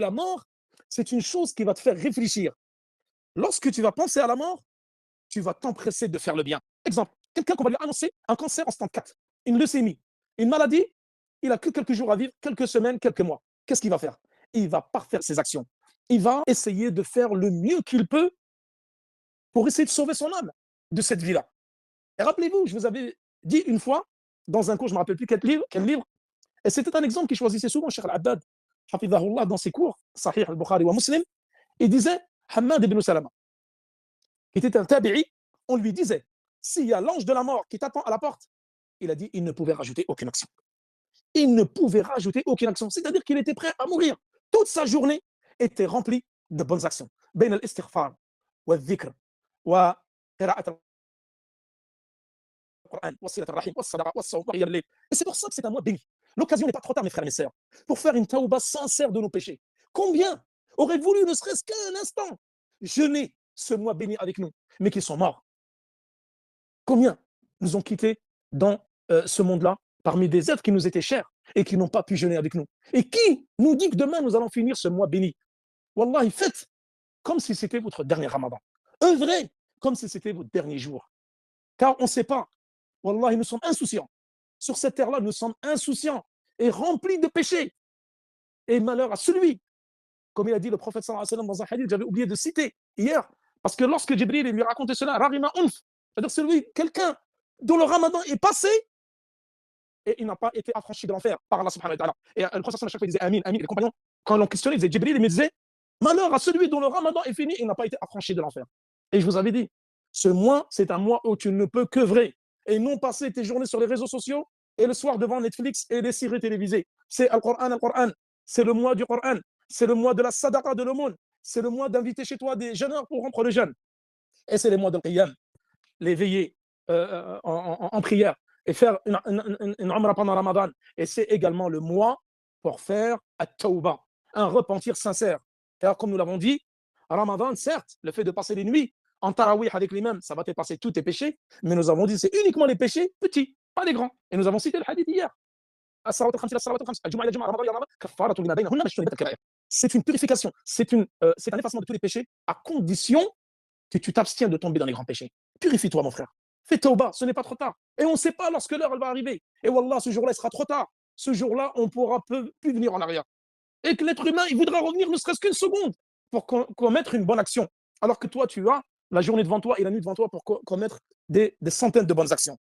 La mort, c'est une chose qui va te faire réfléchir. Lorsque tu vas penser à la mort, tu vas t'empresser de faire le bien. Exemple, quelqu'un qu'on va lui annoncer un cancer en stade 4, une leucémie, une maladie, il a que quelques jours à vivre, quelques semaines, quelques mois. Qu'est-ce qu'il va faire? Il va parfaire ses actions. Il va essayer de faire le mieux qu'il peut pour essayer de sauver son âme de cette vie-là. Et rappelez-vous, je vous avais dit une fois, dans un cours, je ne me rappelle plus quel livre, et c'était un exemple qu'il choisissait souvent, Cheikh Al-Abbad, Hafidahullah, dans ses cours, Sahih al-Bukhari wa Muslim, il disait, Hamad ibn Salama, qui était un tabi'i, on lui disait, s'il y a l'ange de la mort qui t'attend à la porte, il a dit, il ne pouvait rajouter aucune action. Il ne pouvait rajouter aucune action. C'est-à-dire qu'il était prêt à mourir. Toute sa journée était remplie de bonnes actions. بين الاستغفار والذكر وقراءة القرآن والصلة الرحم والصدقة والصوم وقيام الليل. Et c'est pour ça que c'est un mois béni. L'occasion n'est pas trop tard, mes frères et mes sœurs, pour faire une tauba sincère de nos péchés. Combien auraient voulu, ne serait-ce qu'un instant, jeûner ce mois béni avec nous, mais qui sont morts? Combien nous ont quittés dans ce monde-là, parmi des êtres qui nous étaient chers et qui n'ont pas pu jeûner avec nous? Et qui nous dit que demain nous allons finir ce mois béni? Wallahi, faites comme si c'était votre dernier ramadan. Œuvrez comme si c'était votre dernier jour. Car on ne sait pas. Wallahi, nous sommes insouciants. Sur cette terre-là, nous sommes insouciants et remplis de péchés. Et malheur à celui, comme il a dit le prophète sallallahu alayhi wa sallam dans un hadith, j'avais oublié de citer hier, parce que lorsque Jibril lui racontait cela, Rarima Unf, c'est-à-dire celui, quelqu'un dont le ramadan est passé et il n'a pas été affranchi de l'enfer par Allah subhanahu wa ta'ala. Et le prophète à chaque fois il disait Amin, Amin. Les compagnons, quand l'on questionnait, ils disaient Jibril, il me disait malheur à celui dont le ramadan est fini et il n'a pas été affranchi de l'enfer. Et je vous avais dit, ce mois, c'est un mois où tu ne peux qu'œuvrer et non passer tes journées sur les réseaux sociaux et le soir devant Netflix et les séries télévisées. C'est Al-Qur'an, c'est le mois du Qur'an, c'est le mois de la sadaqa, de l'aumône, c'est le mois d'inviter chez toi des jeûneurs pour rompre le jeûne. Et c'est les mois de qiyam, les veillées en prière et faire une umrah pendant Ramadan. Et c'est également le mois pour faire at-tawba, un repentir sincère. Car comme nous l'avons dit, Ramadan, certes, le fait de passer les nuits en tarawih avec l'imam, ça va t'effacer tous tes péchés, mais nous avons dit c'est uniquement les péchés petits, pas les grands. Et nous avons cité le hadith hier. C'est une purification, c'est un effacement de tous les péchés, à condition que tu t'abstiens de tomber dans les grands péchés. Purifie-toi, mon frère. Fais tauba, ce n'est pas trop tard. Et on ne sait pas lorsque l'heure elle va arriver. Et wallah, ce jour-là, il sera trop tard. Ce jour-là, on ne pourra plus venir en arrière. Et que l'être humain, il voudra revenir ne serait-ce qu'une seconde pour commettre une bonne action. Alors que toi, tu as la journée devant toi et la nuit devant toi pour commettre des centaines de bonnes actions.